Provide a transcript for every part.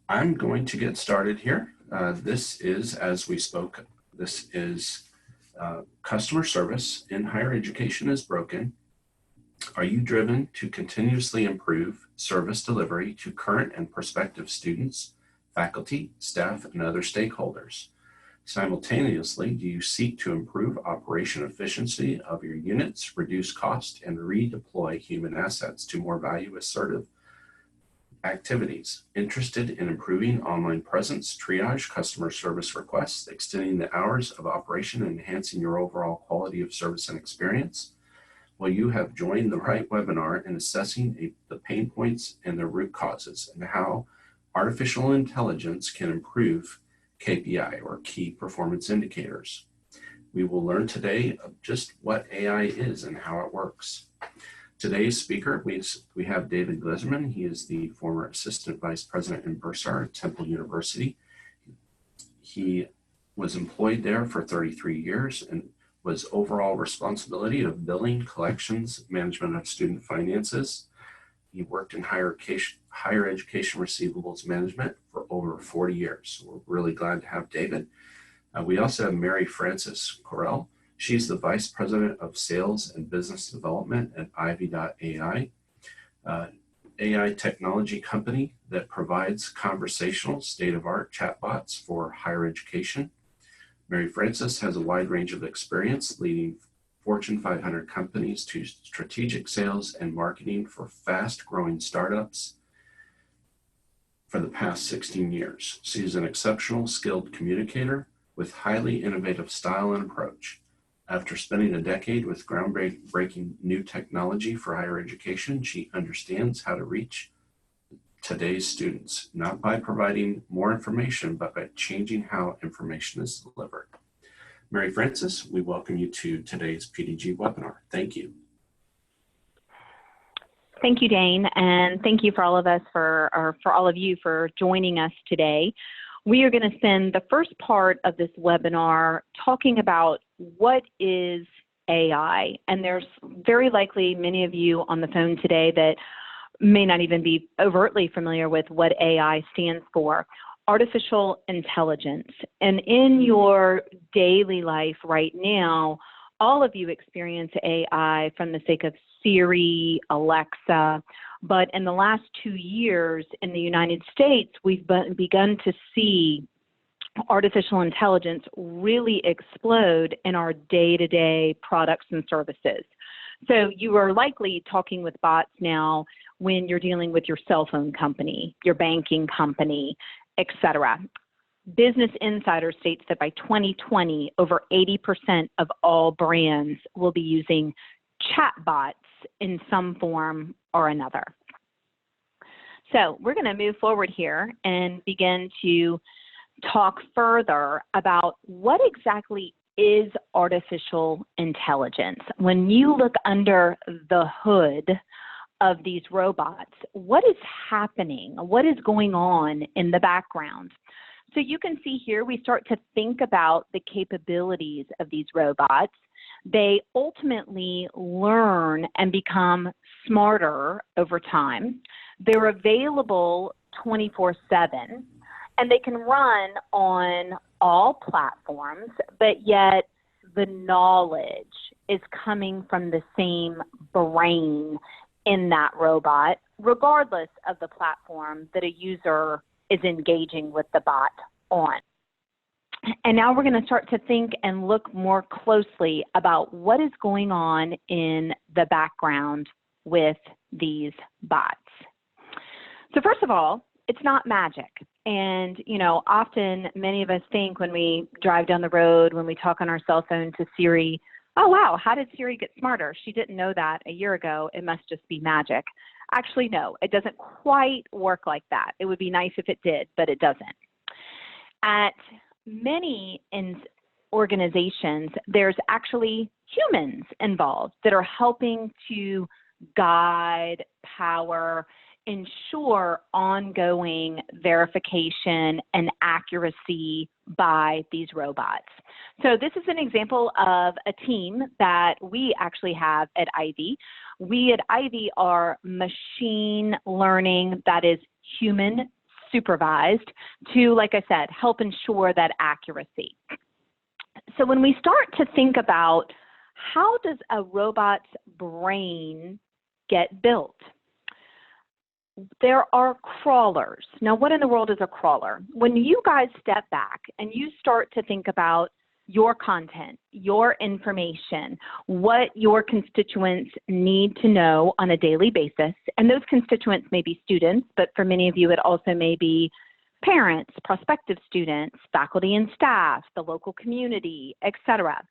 I'm going to get started here. This is, as we spoke, this is customer service in higher education is broken. Are you driven to continuously improve service delivery to current and prospective students, faculty, staff, and other stakeholders? Simultaneously, do you seek to improve operation efficiency of your units, reduce cost, and redeploy human assets to more value-assertive activities? Interested in improving online presence, triage customer service requests, extending the hours of operation, and enhancing your overall quality of service and experience? Well, you have joined the right webinar in assessing the pain points and their root causes and how artificial intelligence can improve KPI, or key performance indicators. We will learn today of just what AI is and how it works. Today's speaker, we have David Glezerman. He is the former Assistant Vice President in Bursars at Temple University. He was employed there for 33 years and was overall responsibility of billing, collections, management of student finances. He worked in higher education receivables management for over 40 years. So we're really glad to have David. We also have Mary Frances Coryell. She's the Vice President of Sales and Business Development at Ivy.ai, AI technology company that provides conversational state-of-art chatbots for higher education. Mary Frances has a wide range of experience leading Fortune 500 companies to strategic sales and marketing for fast-growing startups for the past 16 years. She's an exceptional, skilled communicator with highly innovative style and approach. After spending a decade with groundbreaking new technology for higher education, she understands how to reach today's students, not by providing more information, but by changing how information is delivered. Mary Frances, we welcome you to today's PDG webinar. Thank you. Thank you, Dane, and thank you for all of you for joining us today. We are going to spend the first part of this webinar talking about what is AI, and there's very likely many of you on the phone today that may not even be overtly familiar with what AI stands for. Artificial intelligence. And in your daily life right now, all of you experience AI from the sake of Siri, Alexa, but in the last 2 years in the United States, we've begun to see artificial intelligence really explode in our day-to-day products and services. So you are likely talking with bots now when you're dealing with your cell phone company, your banking company, etc. Business Insider states that by 2020, over 80% of all brands will be using chatbots in some form or another. So we're going to move forward here and begin to talk further about what exactly is artificial intelligence. When you look under the hood of these robots, what is happening? What is going on in the background? So you can see here, we start to think about the capabilities of these robots. They ultimately learn and become smarter over time. They're available 24/7, and they can run on all platforms, but yet the knowledge is coming from the same brain in that robot, regardless of the platform that a user is engaging with the bot on. And now we're going to start to think and look more closely about what is going on in the background with these bots. So first of all, it's not magic. And, you know, often many of us think when we drive down the road, when we talk on our cell phone to Siri, oh, wow, how did Siri get smarter? She didn't know that a year ago. It must just be magic. Actually, no, it doesn't quite work like that. It would be nice if it did, but it doesn't. At many organizations, there's actually humans involved that are helping to guide, power, ensure ongoing verification and accuracy by these robots. So this is an example of a team that we actually have at Ivy. We at Ivy are machine learning, that is human supervised to, like I said, help ensure that accuracy. So when we start to think about how does a robot's brain get built? There are crawlers. Now, what in the world is a crawler? When you guys step back and you start to think about your content, your information, what your constituents need to know on a daily basis, and those constituents may be students, but for many of you, it also may be parents, prospective students, faculty and staff, the local community, etc.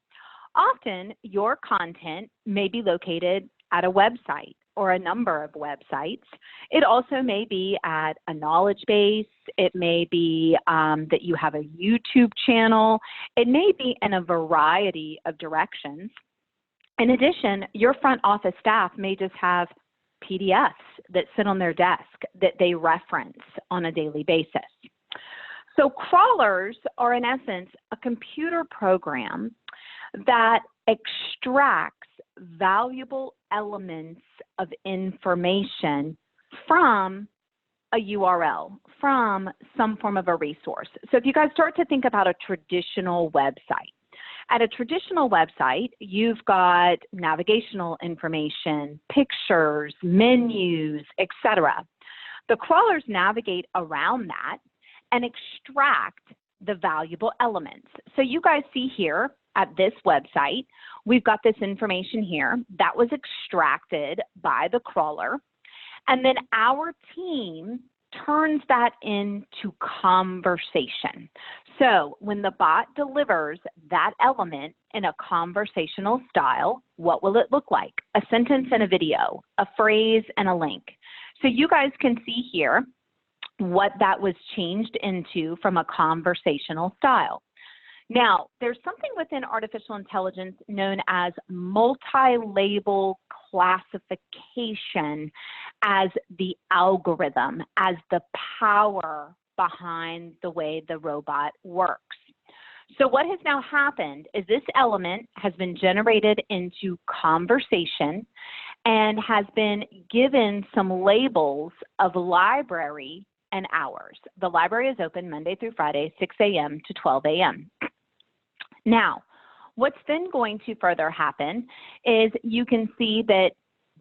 Often, your content may be located at a website or a number of websites. It also may be at a knowledge base. It may be that you have a YouTube channel. It may be in a variety of directions. In addition, your front office staff may just have PDFs that sit on their desk that they reference on a daily basis. So crawlers are, in essence, a computer program that extracts valuable elements of information from a URL, from some form of a resource. So if you guys start to think about a traditional website, at a traditional website, you've got navigational information, pictures, menus, etc. The crawlers navigate around that and extract the valuable elements. So you guys see here at this website, we've got this information here that was extracted by the crawler, and then our team turns that into conversation. So when the bot delivers that element in a conversational style, what will it look like? A sentence and a video, a phrase and a link. So you guys can see here what that was changed into from a conversational style. Now, there's something within artificial intelligence known as multi-label classification as the algorithm, as the power behind the way the robot works. So what has now happened is this element has been generated into conversation and has been given some labels of library and hours. The library is open Monday through Friday, 6 a.m. to 12 a.m. Now, what's then going to further happen is you can see that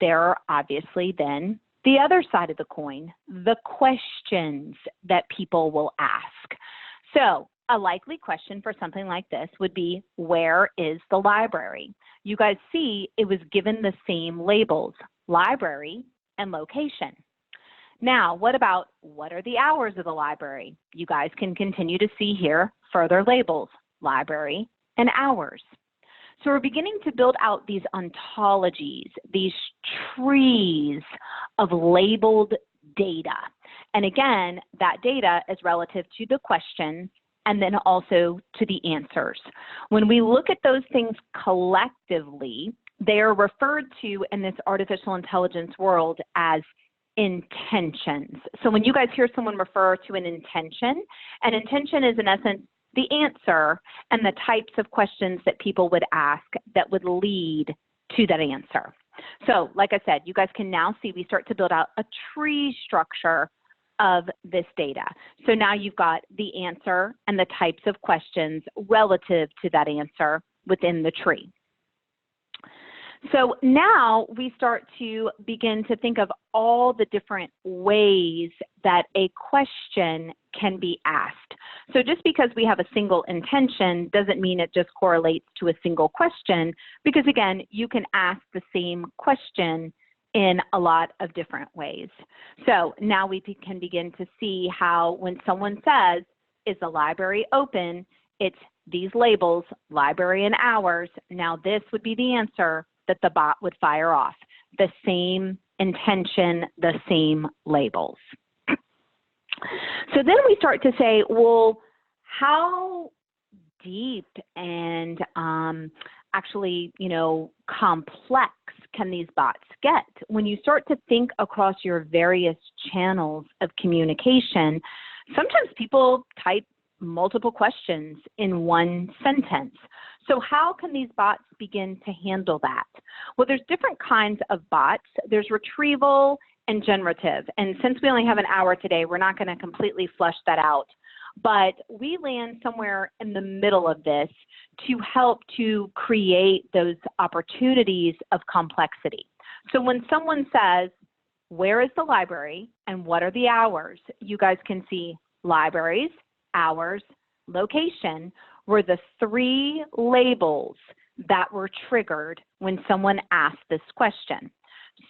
there are obviously then the other side of the coin, the questions that people will ask. So a likely question for something like this would be, where is the library? You guys see it was given the same labels, library and location. Now, what about what are the hours of the library? You guys can continue to see here further labels, library and hours. So we're beginning to build out these ontologies, these trees of labeled data. And again, that data is relative to the question and then also to the answers. When we look at those things collectively, they are referred to in this artificial intelligence world as intentions. So when you guys hear someone refer to an intention is in essence the answer and the types of questions that people would ask that would lead to that answer. So like I said, you guys can now see we start to build out a tree structure of this data. So now you've got the answer and the types of questions relative to that answer within the tree. So now we start to begin to think of all the different ways that a question can be asked. So just because we have a single intention doesn't mean it just correlates to a single question, because again, you can ask the same question in a lot of different ways. So now we can begin to see how when someone says, is the library open? It's these labels, library and hours. Now this would be the answer that the bot would fire off. The same intention, the same labels. So then we start to say, well, how deep and actually, complex can these bots get? When you start to think across your various channels of communication, sometimes people type multiple questions in one sentence. So how can these bots begin to handle that? Well, there's different kinds of bots. There's retrieval and generative. And since we only have an hour today, we're not going to completely flesh that out. But we land somewhere in the middle of this to help to create those opportunities of complexity. So when someone says, where is the library and what are the hours? You guys can see libraries, hours, location were the three labels that were triggered when someone asked this question.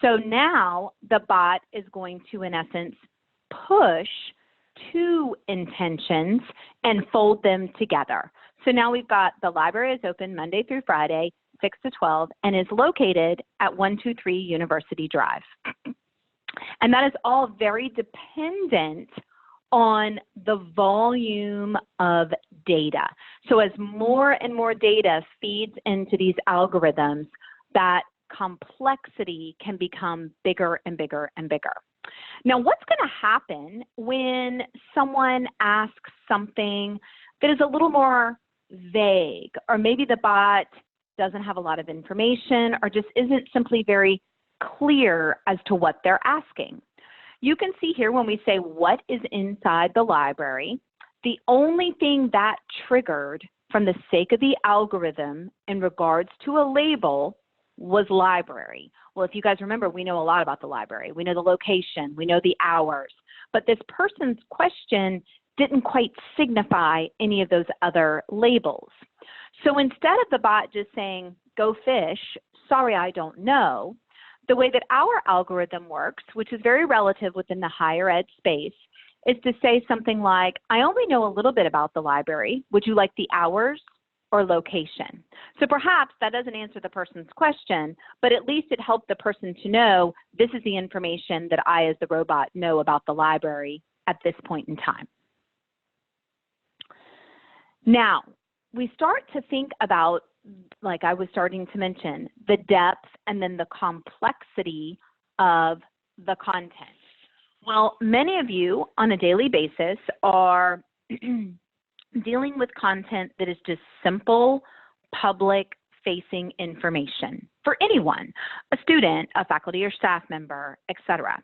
So now the bot is going to, in essence, push two intentions and fold them together. So now we've got the library is open Monday through Friday, 6 to 12, and is located at 123 University Drive. And that is all very dependent on the volume of data. So as more and more data feeds into these algorithms, that complexity can become bigger and bigger and bigger. Now, what's going to happen when someone asks something that is a little more vague, or maybe the bot doesn't have a lot of information or just isn't simply very clear as to what they're asking? You can see here when we say what is inside the library, the only thing that triggered from the sake of the algorithm in regards to a label was library. Well, if you guys remember, we know a lot about the library. We know the location, we know the hours, but this person's question didn't quite signify any of those other labels. So instead of the bot just saying, go fish, sorry, I don't know, the way that our algorithm works, which is very relative within the higher ed space, is to say something like, I only know a little bit about the library. Would you like the hours or location? So perhaps that doesn't answer the person's question, but at least it helped the person to know this is the information that I, as the robot, know about the library at this point in time. Now, we start to think about, like I was starting to mention, the depth and then the complexity of the content. Well, many of you on a daily basis are dealing with content that is just simple, public-facing information for anyone, a student, a faculty or staff member, etc.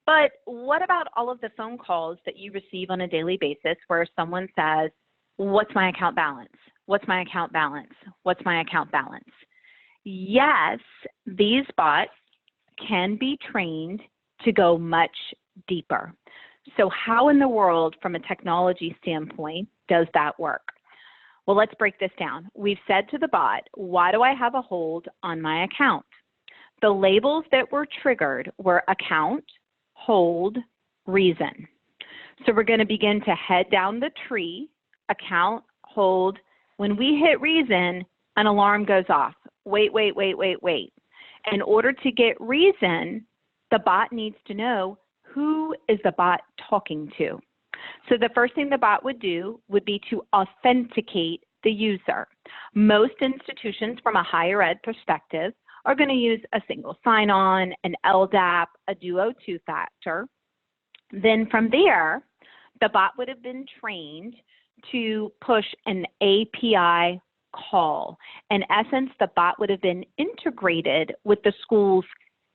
But what about all of the phone calls that you receive on a daily basis where someone says, what's my account balance? What's my account balance? What's my account balance? Yes, these bots can be trained to go much deeper. So how in the world, from a technology standpoint, does that work? Well, let's break this down. We've said to the bot, why do I have a hold on my account? The labels that were triggered were account, hold, reason. So we're going to begin to head down the tree, account, hold. When we hit reason, an alarm goes off. Wait. In order to get reason, the bot needs to know who is the bot talking to. So the first thing the bot would do would be to authenticate the user. Most institutions from a higher ed perspective are going to use a single sign-on, an LDAP, a Duo two-factor. Then from there, the bot would have been trained to push an API call. In essence, the bot would have been integrated with the school's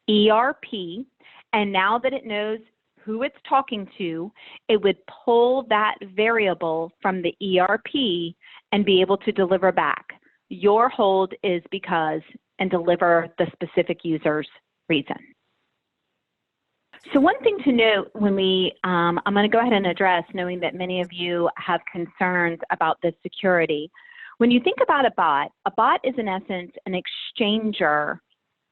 ERP, and now that it knows who it's talking to, it would pull that variable from the ERP and be able to deliver back. Your hold is because, and deliver the specific user's reason. So one thing to note when I'm going to go ahead and address, knowing that many of you have concerns about the security. When you think about a bot is in essence an exchanger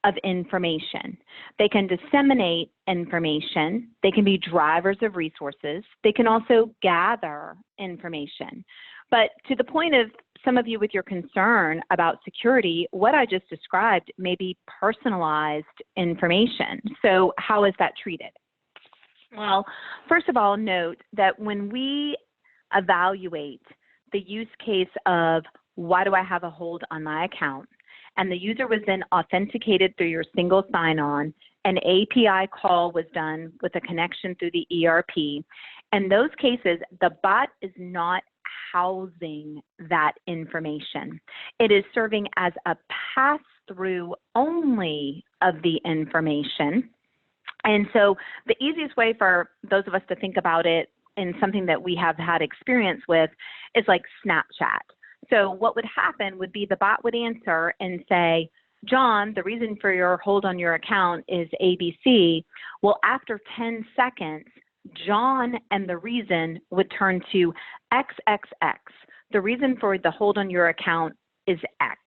of information. They can disseminate information. They can be drivers of resources. They can also gather information. But to the point of some of you with your concern about security, what I just described may be personalized information. So how is that treated? Well, first of all, note that when we evaluate the use case of why do I have a hold on my account, and the user was then authenticated through your single sign-on, an API call was done with a connection through the ERP. In those cases, the bot is not housing that information. It is serving as a pass-through only of the information And so the easiest way for those of us to think about it in something that we have had experience with is like Snapchat. So what would happen would be the bot would answer and say, John, the reason for your hold on your account is ABC. Well, after 10 seconds, John and the reason would turn to XXX. The reason for the hold on your account is X.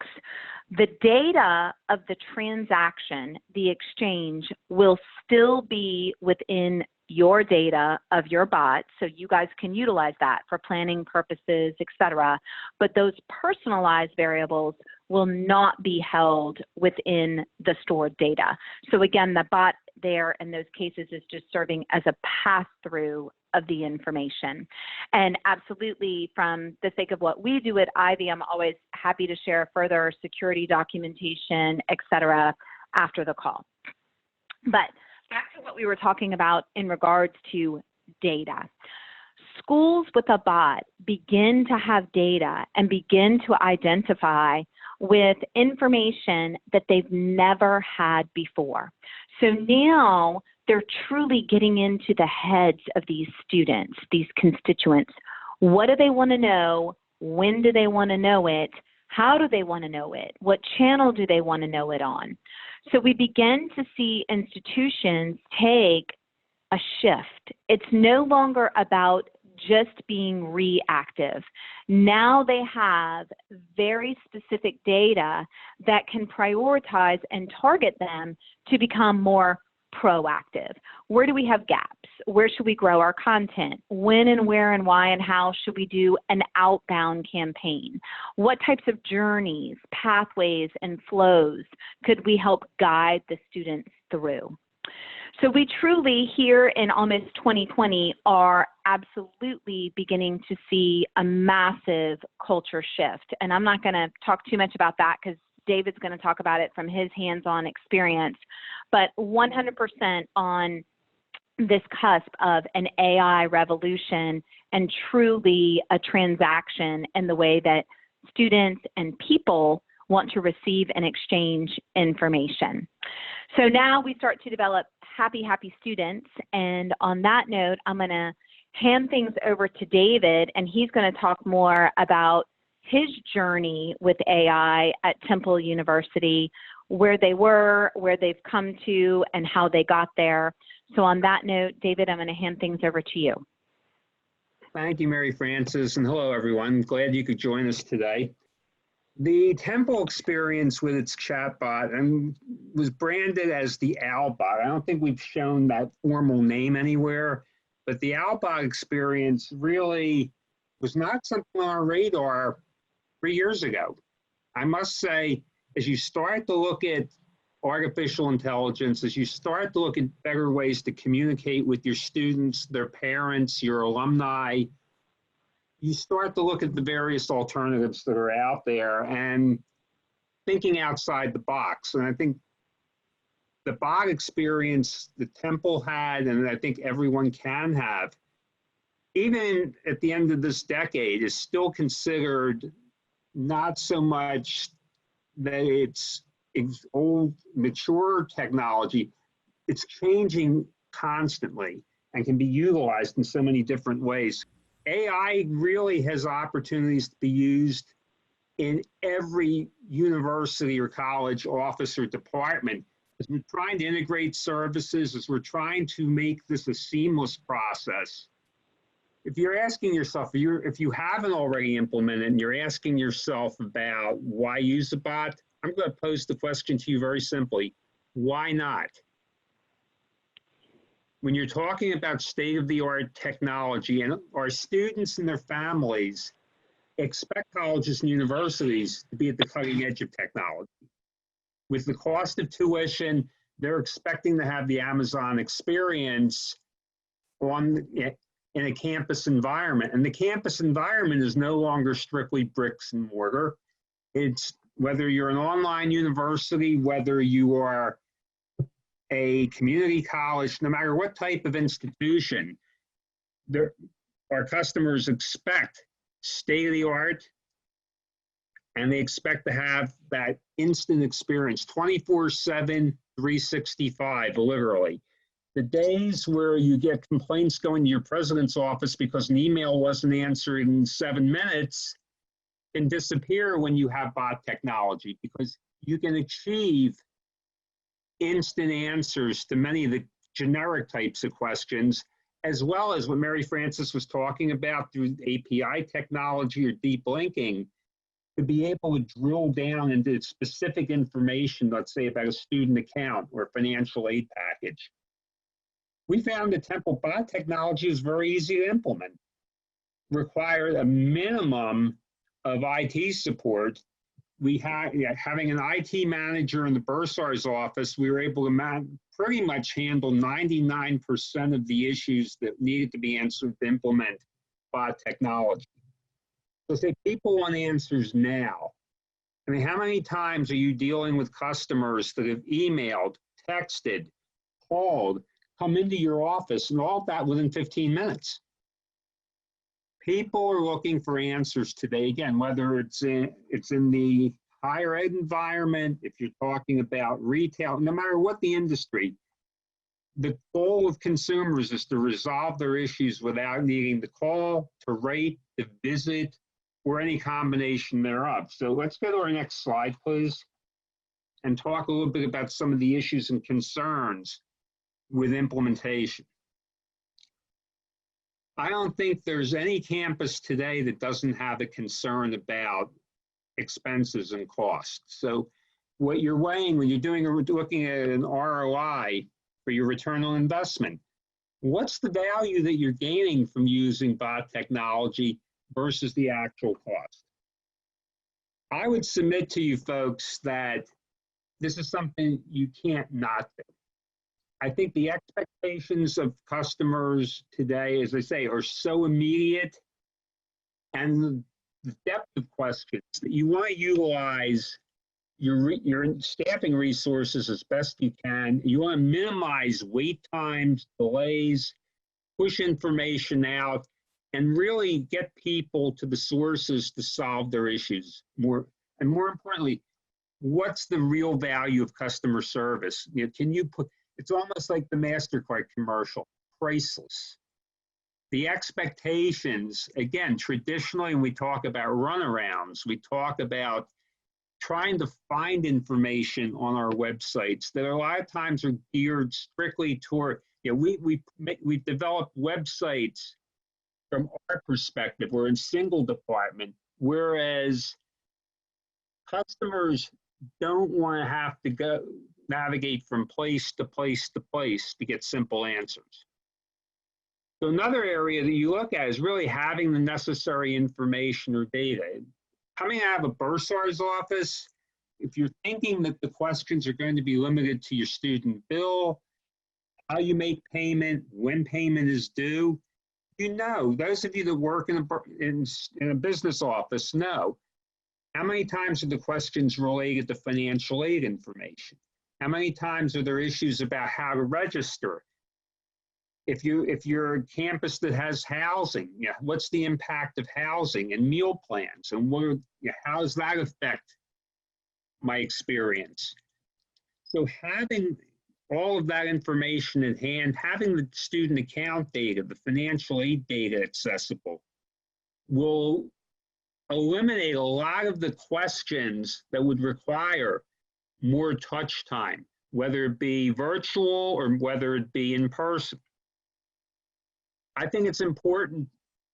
The data of the transaction, the exchange, will still be within your data of your bot, so you guys can utilize that for planning purposes, et cetera. But those personalized variables will not be held within the stored data. So again, the bot there in those cases is just serving as a pass-through of the information. And absolutely, from the sake of what we do at Ivy, I'm always happy to share further security documentation, et cetera, after the call. But back to what we were talking about in regards to data. Schools with a bot begin to have data and begin to identify with information that they've never had before. So now they're truly getting into the heads of these students, these constituents. What do they want to know? When do they want to know it? How do they want to know it? What channel do they want to know it on? So we begin to see institutions take a shift. It's no longer about just being reactive. Now they have very specific data that can prioritize and target them to become more proactive. Where do we have gaps? Where should we grow our content? When and where and why and how should we do an outbound campaign? What types of journeys, pathways, and flows could we help guide the students through? So we truly here in almost 2020 are absolutely beginning to see a massive culture shift. And I'm not going to talk too much about that because David's going to talk about it from his hands-on experience, but 100% on this cusp of an AI revolution and truly a transaction in the way that students and people want to receive and exchange information. So now we start to develop happy students. And on that note, I'm going to hand things over to David, and he's going to talk more about his journey with AI at Temple University, where they were, where they've come to, and how they got there. So on that note, David, I'm going to hand things over to you. Thank you, Mary Frances, and hello, everyone. Glad you could join us today. The Temple experience with its chatbot was branded as the Owlbot. I don't think we've shown that formal name anywhere, but the Owlbot experience really was not something on our radar 3 years ago. I must say, as you start to look at artificial intelligence, as you start to look at better ways to communicate with your students, their parents, your alumni, you start to look at the various alternatives that are out there and thinking outside the box. And I think the bot experience the Temple had, and I think everyone can have, even at the end of this decade, is still considered not so much that it's old, mature technology. It's changing constantly and can be utilized in so many different ways. AI really has opportunities to be used in every university or college office or department. As we're trying to integrate services, as we're trying to make this a seamless process, if you're asking yourself, if you haven't already implemented and you're asking yourself about why use a bot, I'm going to pose the question to you very simply. Why not? When you're talking about state-of-the-art technology, and our students and their families expect colleges and universities to be at the cutting edge of technology. With the cost of tuition, they're expecting to have the Amazon experience in a campus environment. And the campus environment is no longer strictly bricks and mortar. It's whether you're an online university, whether you are a community college, no matter what type of institution, our customers expect state-of-the-art, and they expect to have that instant experience, 24/7, 365, literally. The days where you get complaints going to your president's office because an email wasn't answered in 7 minutes can disappear when you have bot technology, because you can achieve instant answers to many of the generic types of questions, as well as what Mary Frances was talking about through API technology or deep linking, to be able to drill down into specific information, let's say about a student account or financial aid package. We found that Temple bot technology is very easy to implement. Required a minimum of IT support. We had, having an IT manager in the Bursars office, we were able to pretty much handle 99% of the issues that needed to be answered to implement bot technology. So say people want answers now. I mean, how many times are you dealing with customers that have emailed, texted, called, come into your office, and all of that within 15 minutes? People are looking for answers today, again, whether it's in the higher ed environment, if you're talking about retail, no matter what the industry. The goal of consumers is to resolve their issues without needing to call, to rate, to visit, or any combination thereof. So let's go to our next slide, please, and talk a little bit about some of the issues and concerns with implementation. I don't think there's any campus today that doesn't have a concern about expenses and costs. So what you're weighing when you're looking at an ROI for your return on investment, what's the value that you're gaining from using bot technology versus the actual cost? I would submit to you folks that this is something you can't not do. I think the expectations of customers today, as I say, are so immediate, and the depth of questions that you want to utilize your staffing resources as best you can. You want to minimize wait times, delays, push information out, and really get people to the sources to solve their issues. More importantly, what's the real value of customer service? Can you put, it's almost like the MasterCard commercial, priceless. The expectations, again, traditionally, when we talk about runarounds, we talk about trying to find information on our websites that a lot of times are geared strictly toward, we've developed websites from our perspective, we're in single department, whereas customers don't want to have to go navigate from place to place to place to get simple answers. So another area that you look at is really having the necessary information or data. Coming out of a Bursars office, if you're thinking that the questions are going to be limited to your student bill, how you make payment, when payment is due, those of you that work in a business office know, how many times are the questions related to financial aid information? How many times are there issues about how to register? If you're a campus that has housing, what's the impact of housing and meal plans, and how does that affect my experience? So having all of that information at hand, having the student account data, the financial aid data accessible, will eliminate a lot of the questions that would require more touch time, whether it be virtual or whether it be in person. I think it's important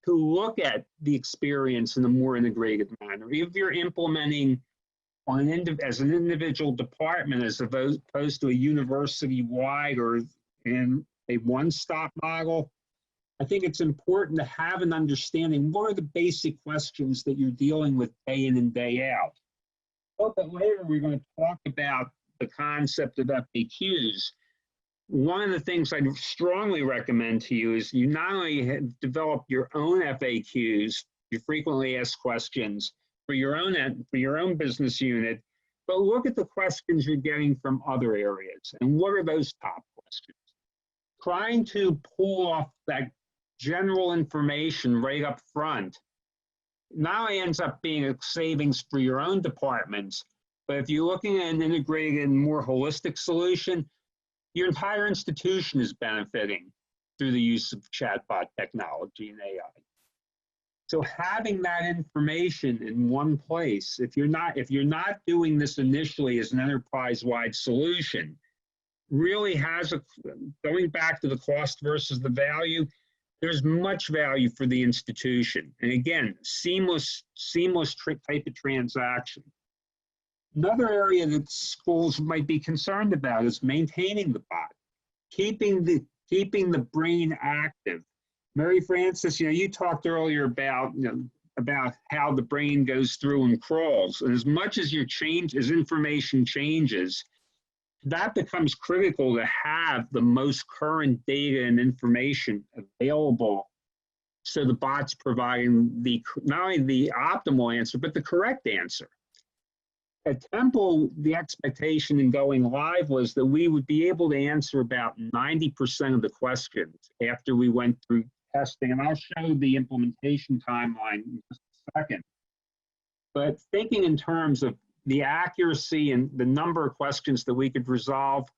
to look at the experience in a more integrated manner. If you're implementing as an individual department as opposed to a university-wide or in a one-stop model, I think it's important to have an understanding what are the basic questions that you're dealing with day in and day out. A little bit later, we're going to talk about the concept of FAQs. One of the things I strongly recommend to you is you not only develop your own FAQs, your frequently asked questions for your own business unit, but look at the questions you're getting from other areas and what are those top questions. Trying to pull off that general information right up front not only ends up being a savings for your own departments, but if you're looking at an integrated and more holistic solution, Your entire institution is benefiting through the use of chatbot technology and AI. So having that information in one place, if you're not doing this initially as an enterprise-wide solution, really going back to the cost versus the value, there's much value for the institution. And again, seamless type of transaction. Another area that schools might be concerned about is maintaining the bot, keeping the brain active. Mary Frances, you talked earlier about how the brain goes through and crawls. And as much as as information changes, that becomes critical to have the most current data and information available, so the bot's providing not only the optimal answer, but the correct answer. At Temple, the expectation in going live was that we would be able to answer about 90% of the questions after we went through testing. And I'll show the implementation timeline in just a second. But thinking in terms of the accuracy and the number of questions that we could resolve,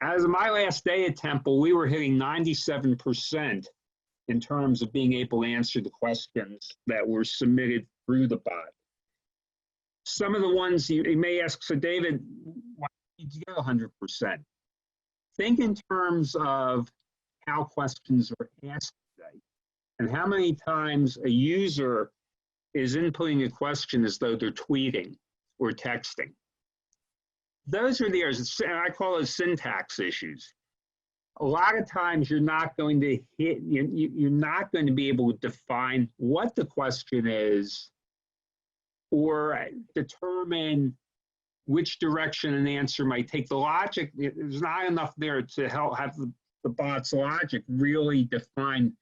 as of my last day at Temple, we were hitting 97% in terms of being able to answer the questions that were submitted through the bot. Some of the ones you may ask, so David, why did you get 100%? Think in terms of how questions are asked today and how many times a user is inputting a question as though they're tweeting or texting. Those are the areas, I call it syntax issues. A lot of times you're not going to you're not going to be able to define what the question is or determine which direction an answer might take. The logic, there's not enough there to help have the bot's logic really define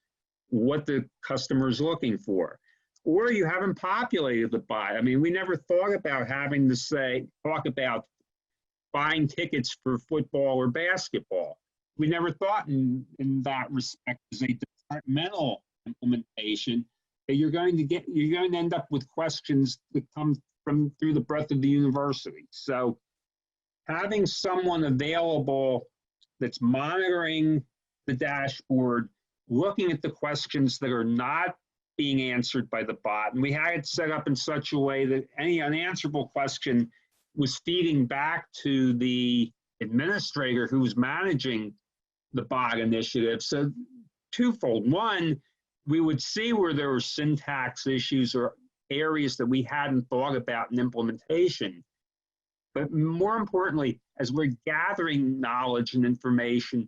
what the customer is looking for. Or you haven't populated the bot. I mean, we never thought about having to talk about buying tickets for football or basketball. We never thought in that respect as a departmental implementation that you're going to end up with questions that come through the breadth of the university. So having someone available that's monitoring the dashboard, looking at the questions that are not being answered by the bot, and we had it set up in such a way that any unanswerable question was feeding back to the administrator who was managing the bot initiative. So twofold. One, we would see where there were syntax issues or areas that we hadn't thought about in implementation. But more importantly, as we're gathering knowledge and information,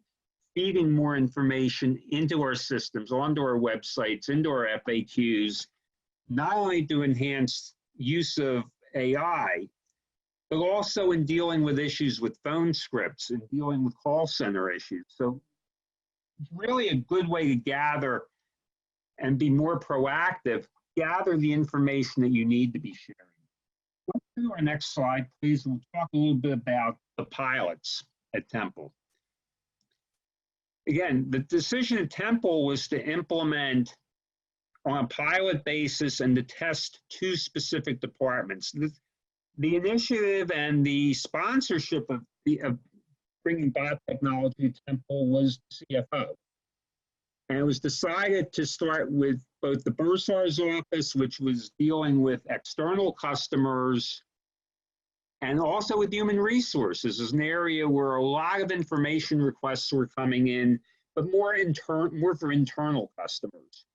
feeding more information into our systems, onto our websites, into our FAQs, not only to enhance use of AI, but also in dealing with issues with phone scripts and dealing with call center issues. So it's really a good way to gather and be more proactive, gather the information that you need to be sharing. Let's go to our next slide, please. We'll talk a little bit about the pilots at Temple. Again, the decision at Temple was to implement on a pilot basis and to test 2 specific departments. The initiative and the sponsorship of bringing bot technology to Temple was CFO. And it was decided to start with both the Bursars office, which was dealing with external customers, and also with human resources as an area where a lot of information requests were coming in, but more for internal customers.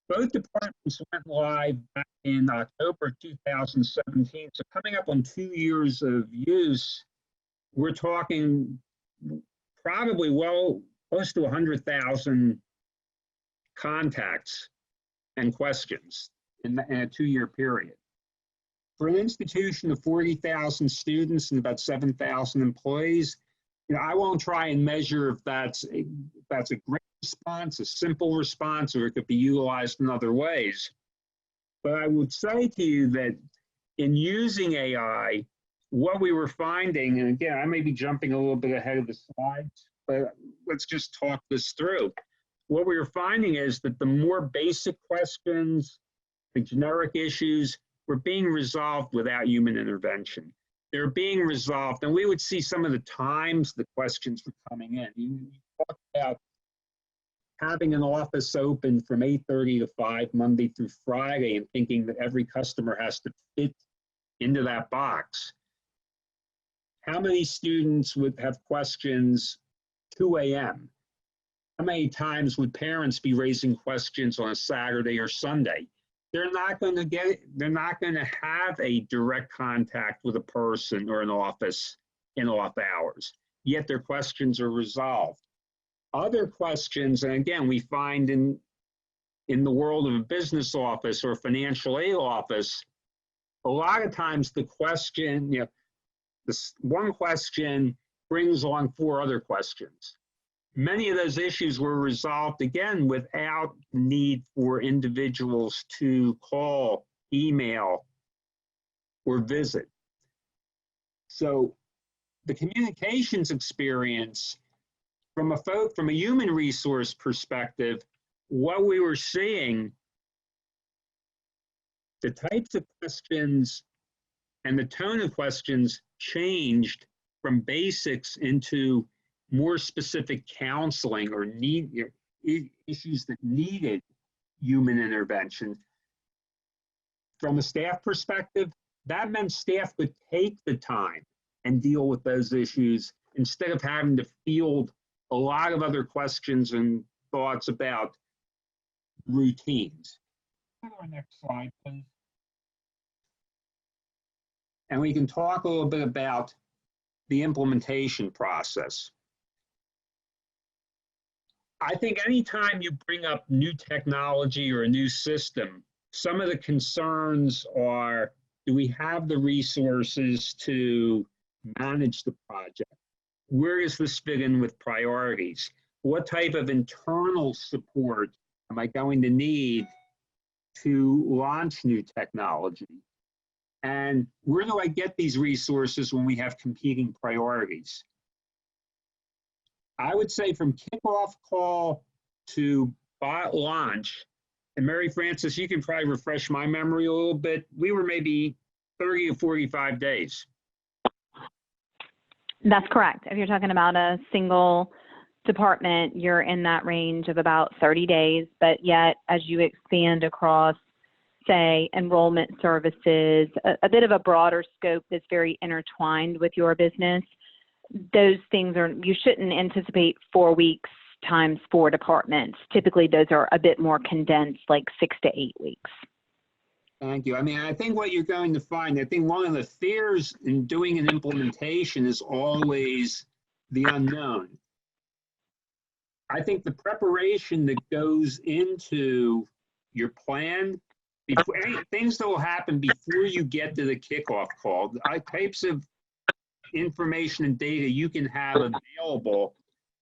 Both departments went live back in October 2017. So coming up on 2 years of use, we're talking probably close to 100,000 contacts and questions in a 2-year period. For an institution of 40,000 students and about 7,000 employees, I won't try and measure if that's a great response, a simple response, or it could be utilized in other ways. But I would say to you that in using AI, what we were finding, and again, I may be jumping a little bit ahead of the slides, but let's just talk this through. What we were finding is that the more basic questions, the generic issues, were being resolved without human intervention. they're being resolved. And we would see some of the times the questions were coming in. You talk about having an office open from 8:30 to 5 Monday through Friday and thinking that every customer has to fit into that box. How many students would have questions 2 a.m.? How many times would parents be raising questions on a Saturday or Sunday? They're not going to have a direct contact with a person or an office in off hours, yet their questions are resolved. Other questions, and again, we find in the world of a business office or financial aid office, a lot of times the question, this one question brings on 4 other questions. Many of those issues were resolved, again, without the need for individuals to call, email, or visit. So the communications experience, from a human resource perspective, what we were seeing, the types of questions and the tone of questions changed from basics into more specific counseling or issues that needed human intervention. From a staff perspective, that meant staff could take the time and deal with those issues instead of having to field a lot of other questions and thoughts about routines. Go to our next slide, please. And we can talk a little bit about the implementation process. I think anytime you bring up new technology or a new system, some of the concerns are, do we have the resources to manage the project? Where does this fit in with priorities? What type of internal support am I going to need to launch new technology? And where do I get these resources when we have competing priorities? I would say from kickoff call to bot launch, and Mary Frances, you can probably refresh my memory a little bit, we were maybe 30 to 45 days. That's correct. If you're talking about a single department, you're in that range of about 30 days, but yet as you expand across, say, enrollment services, a bit of a broader scope that's very intertwined with your business, those things are, you shouldn't anticipate 4 weeks times 4 departments. Typically, those are a bit more condensed, like 6 to 8 weeks. Thank you. I mean, I think what you're going to find, I think one of the fears in doing an implementation is always the unknown. I think the preparation that goes into your plan, before, things that will happen before you get to the kickoff call, types of information and data you can have available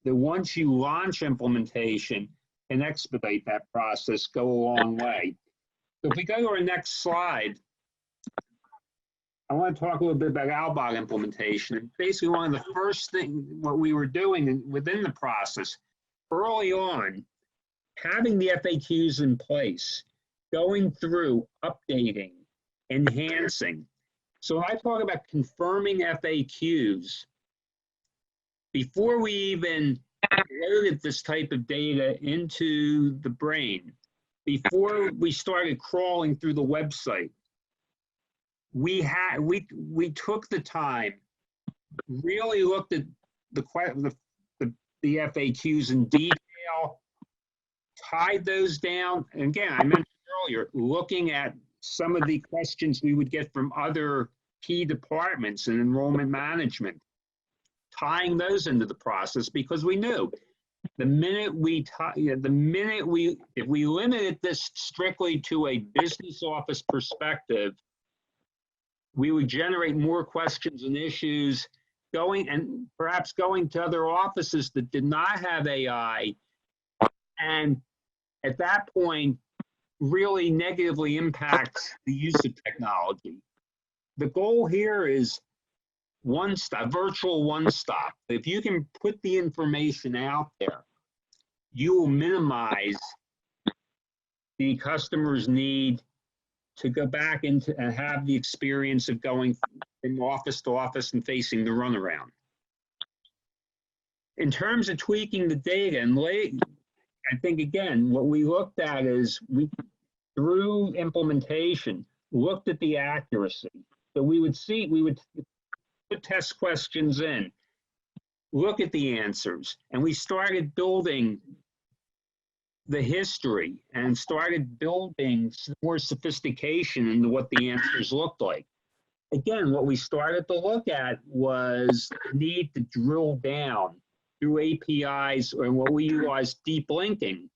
that once you launch implementation and expedite that process, go a long way. So if we go to our next slide, I want to talk a little bit about Albot implementation. And basically, one of the first things what we were doing within the process, early on, having the FAQs in place, going through, updating, enhancing. So when I talk about confirming FAQs, before we even loaded this type of data into the brain, before we started crawling through the website, we took the time, really looked at the FAQs in detail, tied those down. And again, I mentioned earlier, looking at some of the questions we would get from other key departments in enrollment management, tying those into the process, because we knew the minute if we limited this strictly to a business office perspective, we would generate more questions and issues perhaps going to other offices that did not have AI, and at that point, really negatively impacts the use of technology. The goal here is virtual one-stop. If you can put the information out there, you will minimize the customer's need to go back into and have the experience of going from office to office and facing the runaround. In terms of tweaking the data, and I think, again, what we looked at is through implementation, looked at the accuracy. So we would put test questions in, look at the answers, and we started building the history and started building more sophistication into what the answers looked like. Again, what we started to look at was the need to drill down through APIs, or what we utilize deep linking,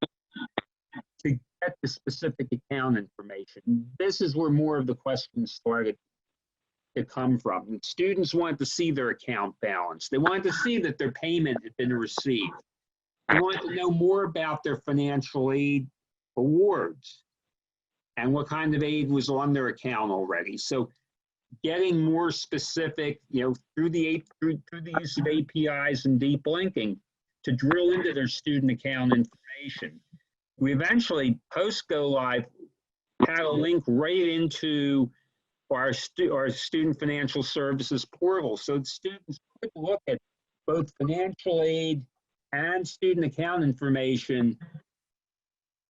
to get the specific account information. This is where more of the questions started to come from. And students wanted to see their account balance. They wanted to see that their payment had been received. They wanted to know more about their financial aid awards and what kind of aid was on their account already. So getting more specific, through the use of APIs and deep linking to drill into their student account information. We eventually, post go live, had a link right into our student financial services portal, so students could look at both financial aid and student account information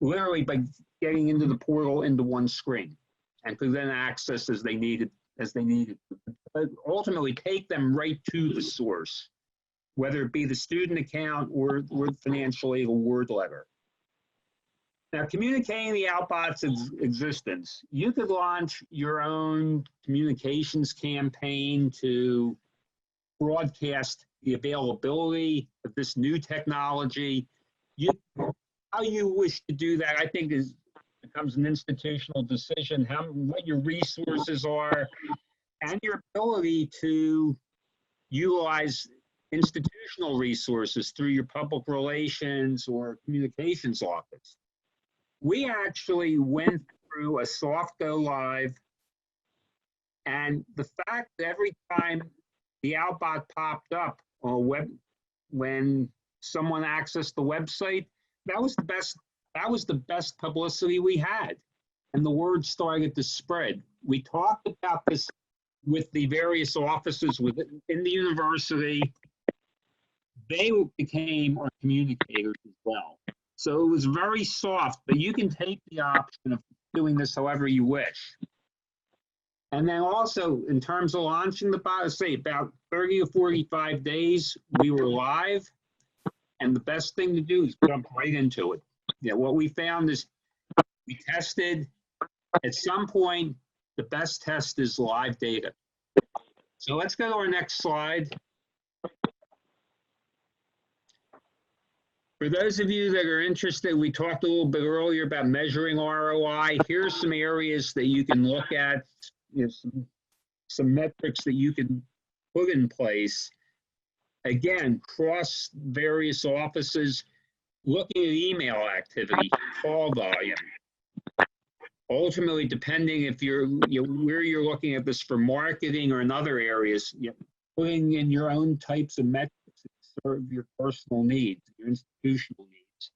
literally by getting into the portal into one screen, and could then access as they needed, but ultimately take them right to the source, whether it be the student account or the financial aid award letter. Now, communicating the Outbot's existence, you could launch your own communications campaign to broadcast the availability of this new technology. How you wish to do that, I think, becomes an institutional decision, what your resources are, and your ability to utilize institutional resources through your public relations or communications office. We actually went through a soft go live, and the fact that every time the Outbot popped up on when someone accessed the website, that was the best publicity we had, and the word started to spread. We talked about this with the various offices within the university. They became our communicators as well. So it was very soft, but you can take the option of doing this however you wish. And then also, in terms of launching the bot, say about 30 or 45 days, we were live. And the best thing to do is jump right into it. What we found is we tested. At some point, the best test is live data. So let's go to our next slide. For those of you that are interested, we talked a little bit earlier about measuring ROI. Here's some areas that you can look at, some metrics that you can put in place. Again, cross various offices, looking at email activity, call volume. Ultimately, depending if where you're looking at this for marketing or in other areas, putting in your own types of metrics that serve your personal needs, your institutional needs.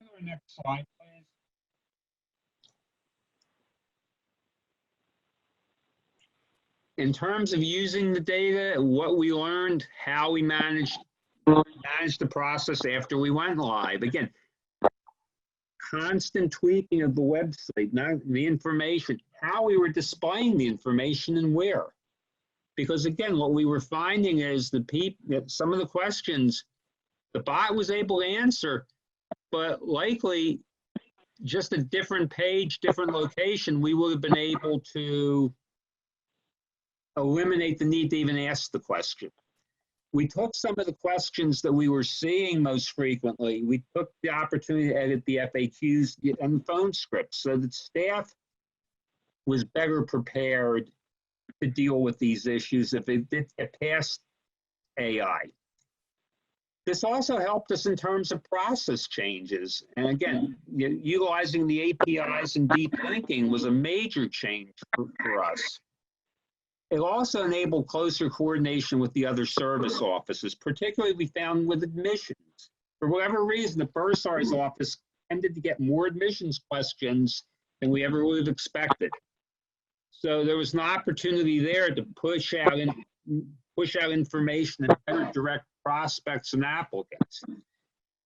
Go to our next slide, please. In terms of using the data, what we learned, how we managed the process after we went live. Again, constant tweaking of the website, not the information, how we were displaying the information and where. Because again, what we were finding is that some of the questions the bot was able to answer, but likely just a different page, different location, we would have been able to eliminate the need to even ask the question. We took some of the questions that we were seeing most frequently. We took the opportunity to edit the FAQs and phone scripts so that staff was better prepared to deal with these issues if it did get past AI. This also helped us in terms of process changes. And again, utilizing the APIs and deep linking was a major change for us. It also enabled closer coordination with the other service offices, particularly we found with admissions. For whatever reason, the Bursars office tended to get more admissions questions than we ever would have expected. So there was an opportunity there to push out information and better direct prospects and applicants.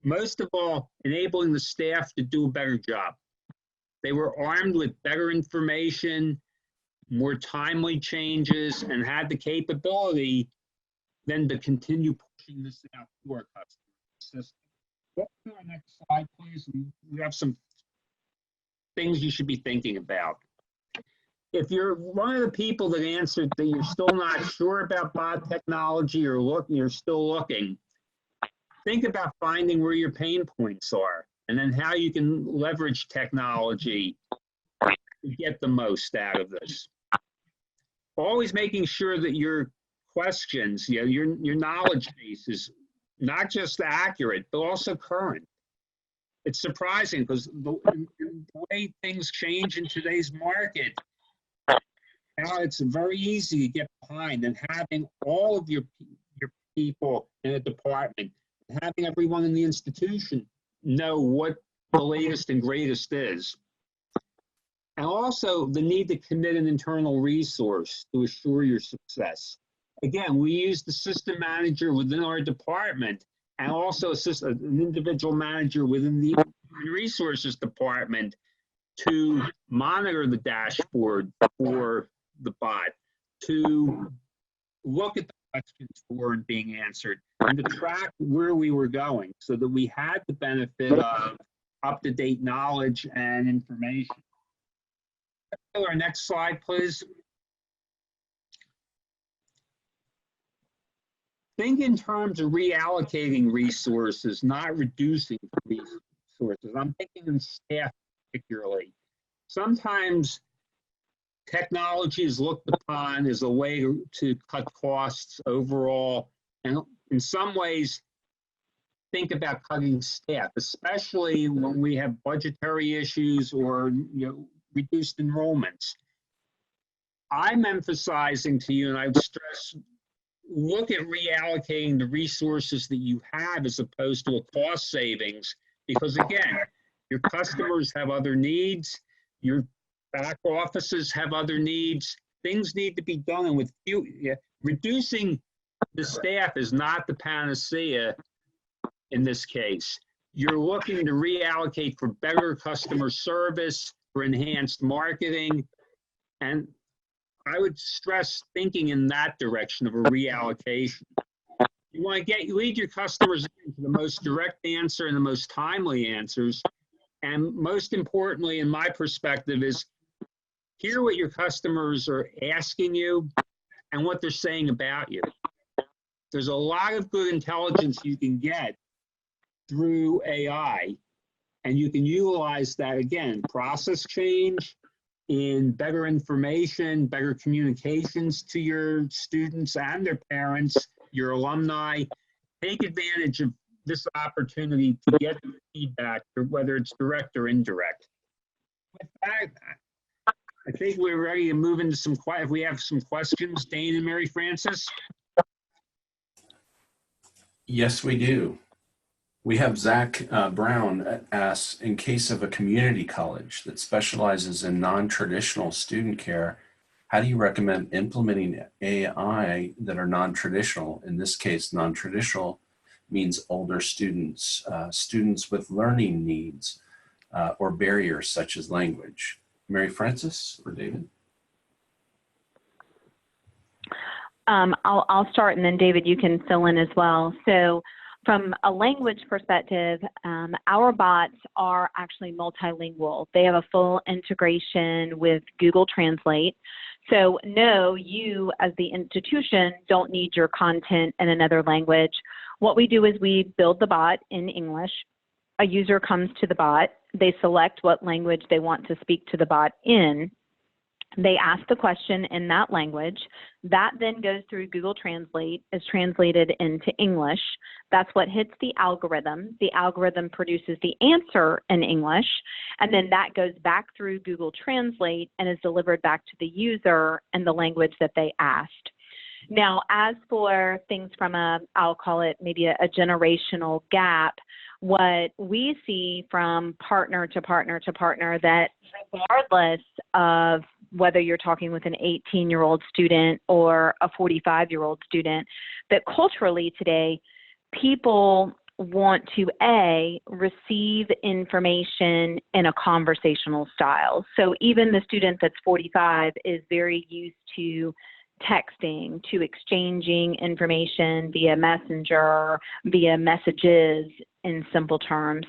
Most of all, enabling the staff to do a better job. They were armed with better information, more timely changes, and had the capability then to continue pushing this out to our customer system. Go to our next slide, please. And we have some things you should be thinking about. If you're one of the people that answered that you're still not sure about bot technology or you're still looking, think about finding where your pain points are and then how you can leverage technology to get the most out of this. Always making sure that your questions, your knowledge base is not just accurate, but also current. It's surprising because the way things change in today's market, now it's very easy to get behind, and having all of your people in a department, having everyone in the institution know what the latest and greatest is. And also the need to commit an internal resource to assure your success. Again, we use the system manager within our department and also an individual manager within the resources department to monitor the dashboard for the bot, to look at the questions that weren't being answered, and to track where we were going so that we had the benefit of up-to-date knowledge and information. Let's go to our next slide, please. Think in terms of reallocating resources, not reducing resources. I'm thinking in staff particularly. Sometimes technology is looked upon as a way to cut costs overall, and in some ways, think about cutting staff, especially when we have budgetary issues or reduced enrollments. I'm emphasizing to you, and I would stress, look at reallocating the resources that you have as opposed to a cost savings, because again, your customers have other needs, your back offices have other needs, things need to be done, and with reducing the staff is not the panacea in this case. You're looking to reallocate for better customer service, for enhanced marketing, and I would stress thinking in that direction of a reallocation. You want to lead your customers into the most direct answer and the most timely answers. And most importantly, in my perspective, is hear what your customers are asking you and what they're saying about you. There's a lot of good intelligence you can get through AI, and you can utilize that, again, process change, in better information, better communications to your students and their parents, your alumni. Take advantage of this opportunity to get feedback, whether it's direct or indirect. With that, I think we're ready to move into some, if we have some questions, Dane and Mary Frances. Yes, we do. We have Zach Brown asks, in case of a community college that specializes in non-traditional student care, how do you recommend implementing AI that are non-traditional? In this case, non-traditional means older students, students with learning needs or barriers such as language. Mary Frances or David? I'll start, and then David, you can fill in as well. So from a language perspective, our bots are actually multilingual. They have a full integration with Google Translate. So no, you as the institution don't need your content in another language. What we do is we build the bot in English. A user comes to the bot. They select what language they want to speak to the bot in. They ask the question in that language. That then goes through Google Translate, is translated into English. That's what hits the algorithm. The algorithm produces the answer in English, and then that goes back through Google Translate and is delivered back to the user in the language that they asked. Now, as for things from I'll call it maybe a generational gap, what we see from partner to partner to partner, that regardless of whether you're talking with an 18-year-old student or a 45-year-old student, that culturally today, people want to receive information in a conversational style. So even the student that's 45 is very used to texting, to exchanging information via messenger, via messages in simple terms.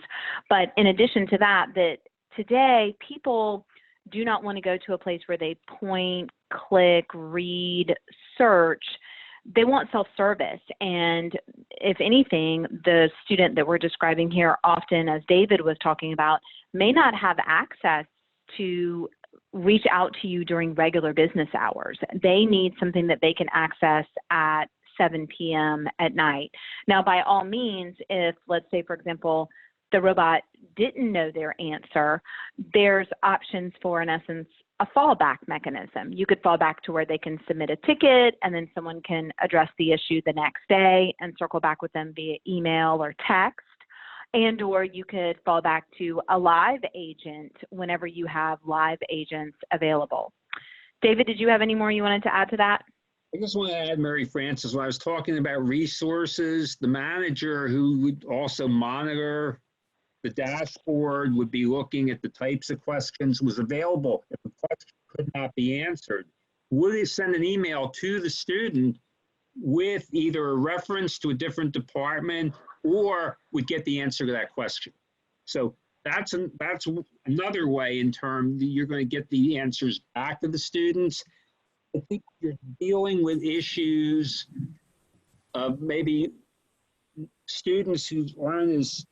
But in addition to that, that today people do not want to go to a place where they point, click, read, search. They want self-service. And if anything, the student that we're describing here often, as David was talking about, may not have access to reach out to you during regular business hours. They need something that they can access at 7 p.m. at night. Now, by all means, if, let's say, for example, the robot didn't know their answer, there's options for, in essence, a fallback mechanism. You could fall back to where they can submit a ticket and then someone can address the issue the next day and circle back with them via email or text. And or you could fall back to a live agent whenever you have live agents available. David, did you have any more you wanted to add to that? I just want to add, Mary Frances, when I was talking about resources, the manager who would also monitor the dashboard would be looking at the types of questions was available. If a question could not be answered, would it send an email to the student with either a reference to a different department or would get the answer to that question? So that's another way in terms that you're going to get the answers back to the students. I think you're dealing with issues of maybe students who aren't as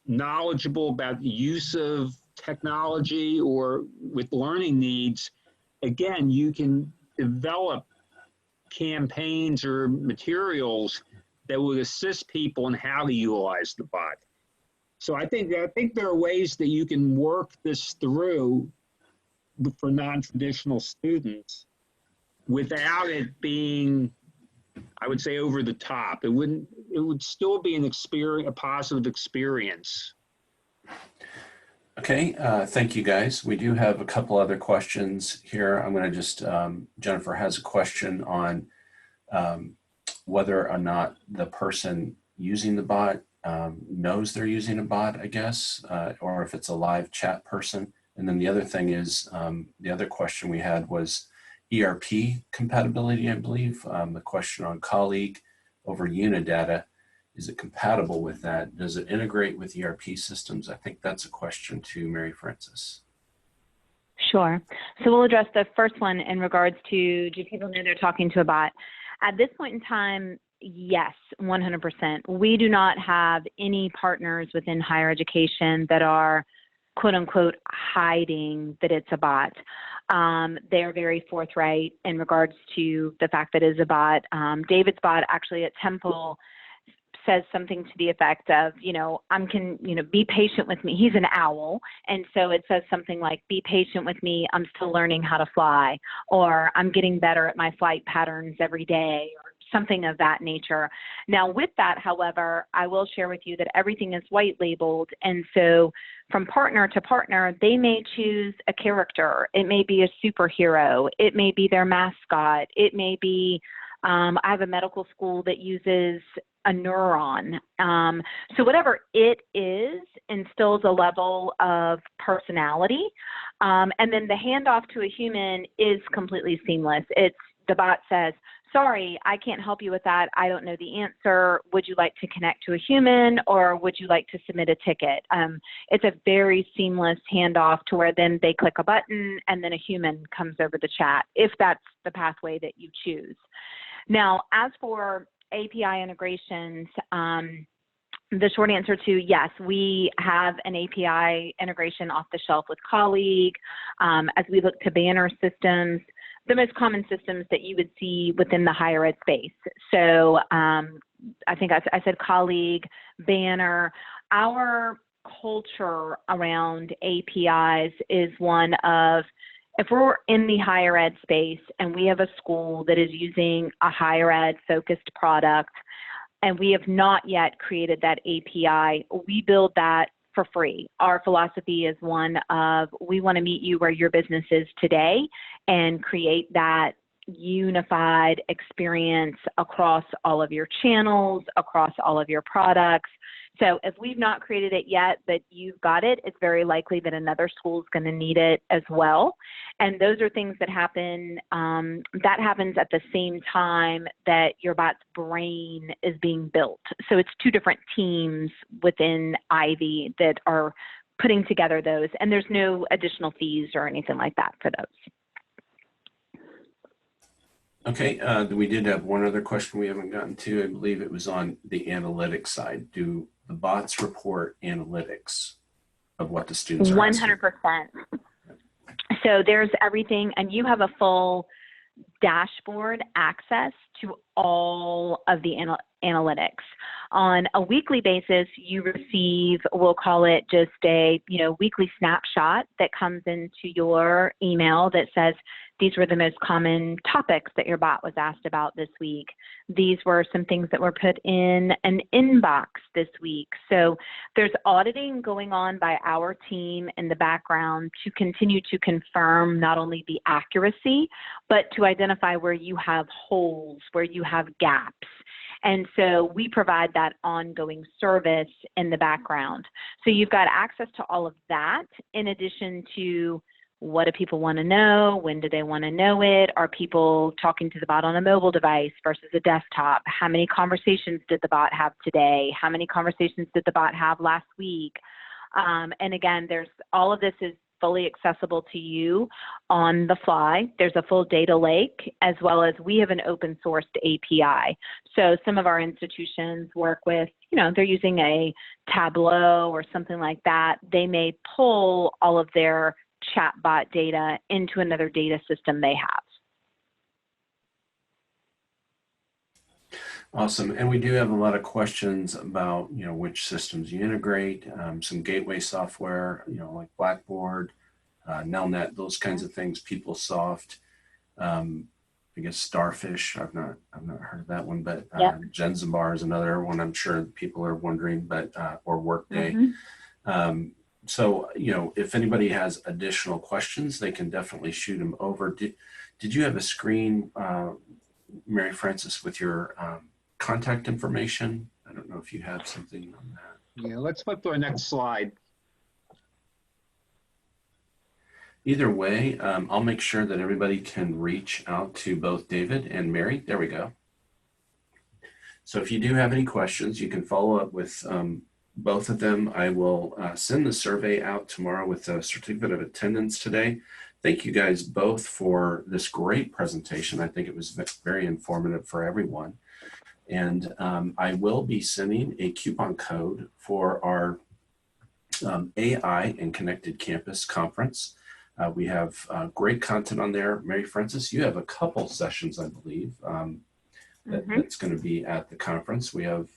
knowledgeable about the use of technology or with learning needs. Again, you can develop campaigns or materials that would assist people in how to utilize the bot. So I think there are ways that you can work this through for non-traditional students without it being, I would say, over the top. It would still be an experience, a positive experience. Okay, thank you guys. We do have a couple other questions here. I'm going to just, Jennifer has a question on whether or not the person using the bot knows they're using a bot, I guess, or if it's a live chat person. And then the other thing is, the other question we had was ERP compatibility, I believe. The question on Colleague over Unidata, is it compatible with that? Does it integrate with ERP systems? I think that's a question to Mary Frances. Sure. So we'll address the first one in regards to, do people know they're talking to a bot? At this point in time, yes, 100%. We do not have any partners within higher education that are, quote unquote, hiding that it's a bot. They're very forthright in regards to the fact that it is a bot. David's bot actually at Temple says something to the effect of, be patient with me. He's an owl. And so it says something like, be patient with me. I'm still learning how to fly, or I'm getting better at my flight patterns every day, or something of that nature. Now with that, however, I will share with you that everything is white labeled. And so from partner to partner, they may choose a character. It may be a superhero. It may be their mascot. It may be, I have a medical school that uses a neuron. So whatever it is instills a level of personality. And then the handoff to a human is completely seamless. The bot says, sorry, I can't help you with that. I don't know the answer. Would you like to connect to a human, or would you like to submit a ticket? It's a very seamless handoff to where then they click a button and then a human comes over the chat, if that's the pathway that you choose. Now, as for API integrations, the short answer to yes, we have an API integration off the shelf with Colleague. As we look to banner systems, the most common systems that you would see within the higher ed space. So I think I said Colleague, Banner. Our culture around APIs is one of, if we're in the higher ed space and we have a school that is using a higher ed focused product and we have not yet created that API, we build that for free. Our philosophy is one of, we want to meet you where your business is today and create that unified experience across all of your channels, across all of your products. So if we've not created it yet, but you've got it, it's very likely that another school is going to need it as well. And those are things that happen, that happens at the same time that your bot's brain is being built. So it's two different teams within Ivy that are putting together those, and there's no additional fees or anything like that for those. Okay, we did have one other question we haven't gotten to. I believe it was on the analytics side. Do the bots report analytics of what the students are asking? 100%. So there's everything, and you have a full dashboard access to all of the analytics. On a weekly basis, you receive, we'll call it just a weekly snapshot that comes into your email that says, these were the most common topics that your bot was asked about this week. These were some things that were put in an inbox this week. So there's auditing going on by our team in the background to continue to confirm not only the accuracy, but to identify where you have holes, where you have gaps. And so we provide that ongoing service in the background. So you've got access to all of that in addition to, what do people want to know? When do they want to know it? Are people talking to the bot on a mobile device versus a desktop? How many conversations did the bot have today? How many conversations did the bot have last week? And again, all of this is fully accessible to you on the fly. There's a full data lake, as well as we have an open sourced API. So some of our institutions work with, they're using a Tableau or something like that. They may pull all of their chatbot data into another data system they have. Awesome. And we do have a lot of questions about, which systems you integrate, some gateway software, like Blackboard, Nelnet, those kinds of things, PeopleSoft, I guess Starfish. I've not heard of that one, but Yep. Genzabar is another one I'm sure people are wondering, but or Workday. Mm-hmm. So, if anybody has additional questions, they can definitely shoot them over. Did you have a screen, Mary Frances, with your contact information? I don't know if you have something on that. Yeah, let's flip to our next slide. Either way, I'll make sure that everybody can reach out to both David and Mary. There we go. So if you do have any questions, you can follow up with both of them. I will send the survey out tomorrow with a certificate of attendance today. Thank you guys both for this great presentation. I think it was very informative for everyone. And I will be sending a coupon code for our AI and Connected Campus conference. We have great content on there. Mary Frances, you have a couple sessions, I believe, that's going to be at the conference. We have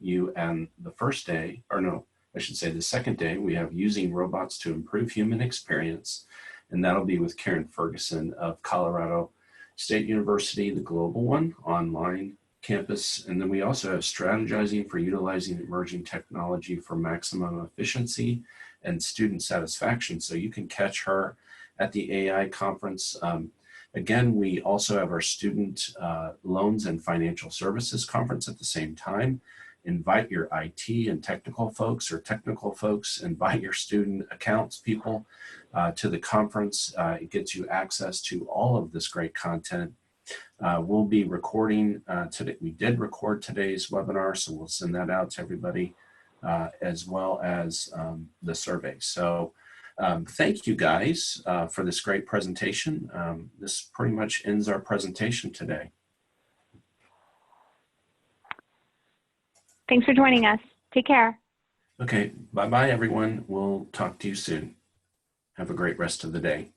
you and the first day, or no, I should say the second day, we have Using Robots to Improve Human Experience. And that'll be with Karen Ferguson of Colorado State University, the global one, online campus. And then we also have Strategizing for Utilizing Emerging Technology for Maximum Efficiency and Student Satisfaction. So you can catch her at the AI conference. Again, we also have our Student Loans and Financial Services Conference at the same time. Invite your IT and technical folks, or technical folks, invite your student accounts people to the conference. It gets you access to all of this great content. We'll be recording today. We did record today's webinar, so we'll send that out to everybody, as well as the survey. So thank you guys for this great presentation. This pretty much ends our presentation today. Thanks for joining us. Take care. Okay, bye-bye everyone. We'll talk to you soon. Have a great rest of the day.